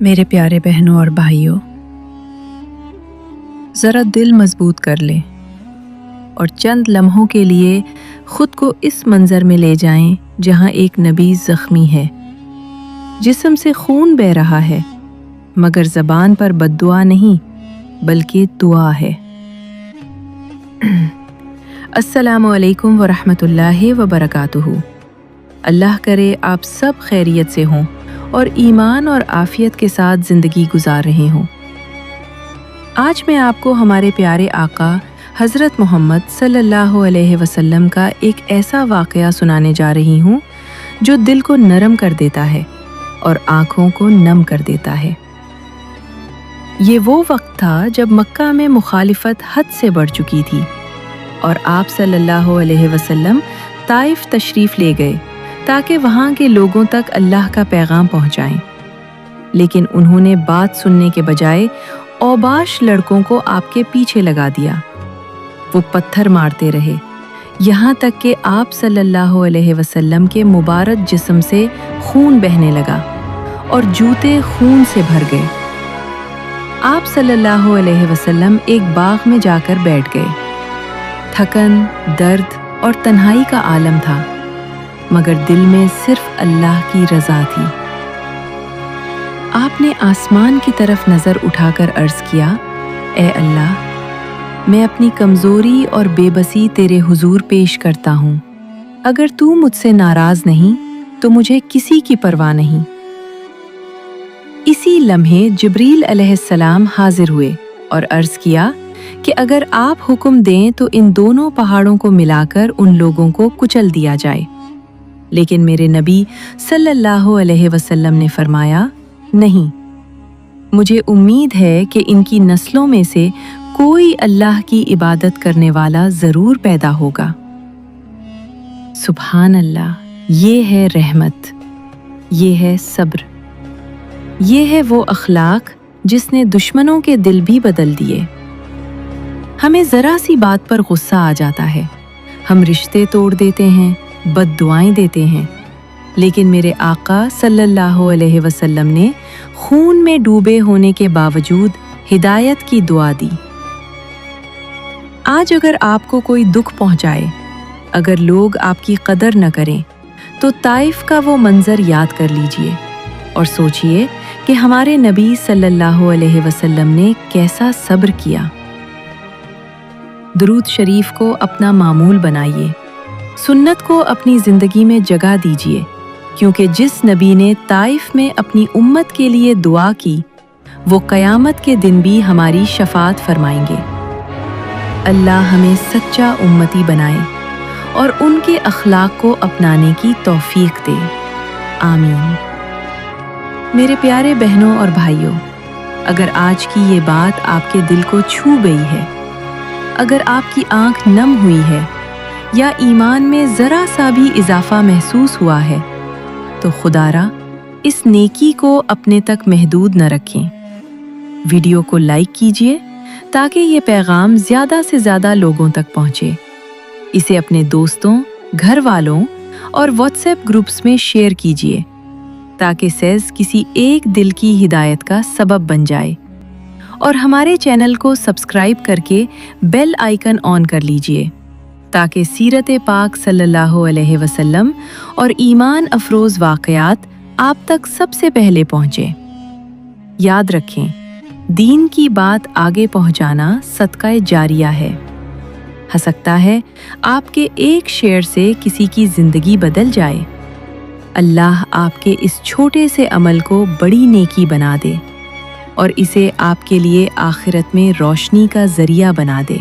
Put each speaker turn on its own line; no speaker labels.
میرے پیارے بہنوں اور بھائیوں، ذرا دل مضبوط کر لیں اور چند لمحوں کے لیے خود کو اس منظر میں لے جائیں جہاں ایک نبی زخمی ہے، جسم سے خون بہہ رہا ہے، مگر زبان پر بد دعا نہیں بلکہ دعا ہے۔ السلام علیکم ورحمۃ اللہ وبرکاتہ۔ اللہ کرے آپ سب خیریت سے ہوں اور ایمان اور عافیت کے ساتھ زندگی گزار رہے ہوں۔ آج میں آپ کو ہمارے پیارے آقا حضرت محمد صلی اللہ علیہ وسلم کا ایک ایسا واقعہ سنانے جا رہی ہوں جو دل کو نرم کر دیتا ہے اور آنکھوں کو نم کر دیتا ہے۔ یہ وہ وقت تھا جب مکہ میں مخالفت حد سے بڑھ چکی تھی اور آپ صلی اللہ علیہ وسلم طائف تشریف لے گئے تاکہ وہاں کے لوگوں تک اللہ کا پیغام پہنچائیں، لیکن انہوں نے بات سننے کے بجائے اوباش لڑکوں کو آپ کے پیچھے لگا دیا۔ وہ پتھر مارتے رہے یہاں تک کہ آپ صلی اللہ علیہ وسلم کے مبارک جسم سے خون بہنے لگا اور جوتے خون سے بھر گئے۔ آپ صلی اللہ علیہ وسلم ایک باغ میں جا کر بیٹھ گئے۔ تھکن، درد اور تنہائی کا عالم تھا، مگر دل میں صرف اللہ کی رضا تھی۔ آپ نے آسمان کی طرف نظر اٹھا کر عرض کیا، اے اللہ، میں اپنی کمزوری اور بے بسی تیرے حضور پیش کرتا ہوں۔ اگر تو مجھ سے ناراض نہیں تو مجھے کسی کی پرواہ نہیں۔ اسی لمحے جبریل علیہ السلام حاضر ہوئے اور عرض کیا کہ اگر آپ حکم دیں تو ان دونوں پہاڑوں کو ملا کر ان لوگوں کو کچل دیا جائے، لیکن میرے نبی صلی اللہ علیہ وسلم نے فرمایا، نہیں، مجھے امید ہے کہ ان کی نسلوں میں سے کوئی اللہ کی عبادت کرنے والا ضرور پیدا ہوگا۔ سبحان اللہ، یہ ہے رحمت، یہ ہے صبر، یہ ہے وہ اخلاق جس نے دشمنوں کے دل بھی بدل دیے۔ ہمیں ذرا سی بات پر غصہ آ جاتا ہے، ہم رشتے توڑ دیتے ہیں، بد دعائیں دیتے ہیں، لیکن میرے آقا صلی اللہ علیہ وسلم نے خون میں ڈوبے ہونے کے باوجود ہدایت کی دعا دی۔ آج اگر آپ کو کوئی دکھ پہنچائے، اگر لوگ آپ کی قدر نہ کریں، تو طائف کا وہ منظر یاد کر لیجئے اور سوچئے کہ ہمارے نبی صلی اللہ علیہ وسلم نے کیسا صبر کیا۔ درود شریف کو اپنا معمول بنائیے، سنت کو اپنی زندگی میں جگہ دیجیے، کیونکہ جس نبی نے طائف میں اپنی امت کے لیے دعا کی، وہ قیامت کے دن بھی ہماری شفاعت فرمائیں گے۔ اللہ ہمیں سچا امتی بنائے اور ان کے اخلاق کو اپنانے کی توفیق دے، آمین۔ میرے پیارے بہنوں اور بھائیوں، اگر آج کی یہ بات آپ کے دل کو چھو گئی ہے، اگر آپ کی آنکھ نم ہوئی ہے یا ایمان میں ذرا سا بھی اضافہ محسوس ہوا ہے، تو خدا را اس نیکی کو اپنے تک محدود نہ رکھیں۔ ویڈیو کو لائک کیجئے تاکہ یہ پیغام زیادہ سے زیادہ لوگوں تک پہنچے۔ اسے اپنے دوستوں، گھر والوں اور واٹس ایپ گروپس میں شیئر کیجئے تاکہ سیز کسی ایک دل کی ہدایت کا سبب بن جائے، اور ہمارے چینل کو سبسکرائب کر کے بیل آئیکن آن کر لیجئے تاکہ سیرت پاک صلی اللہ علیہ وسلم اور ایمان افروز واقعات آپ تک سب سے پہلے پہنچیں۔ یاد رکھیں، دین کی بات آگے پہنچانا صدقہ جاریہ ہے۔ ہو سکتا ہے آپ کے ایک شیئر سے کسی کی زندگی بدل جائے۔ اللہ آپ کے اس چھوٹے سے عمل کو بڑی نیکی بنا دے اور اسے آپ کے لیے آخرت میں روشنی کا ذریعہ بنا دے۔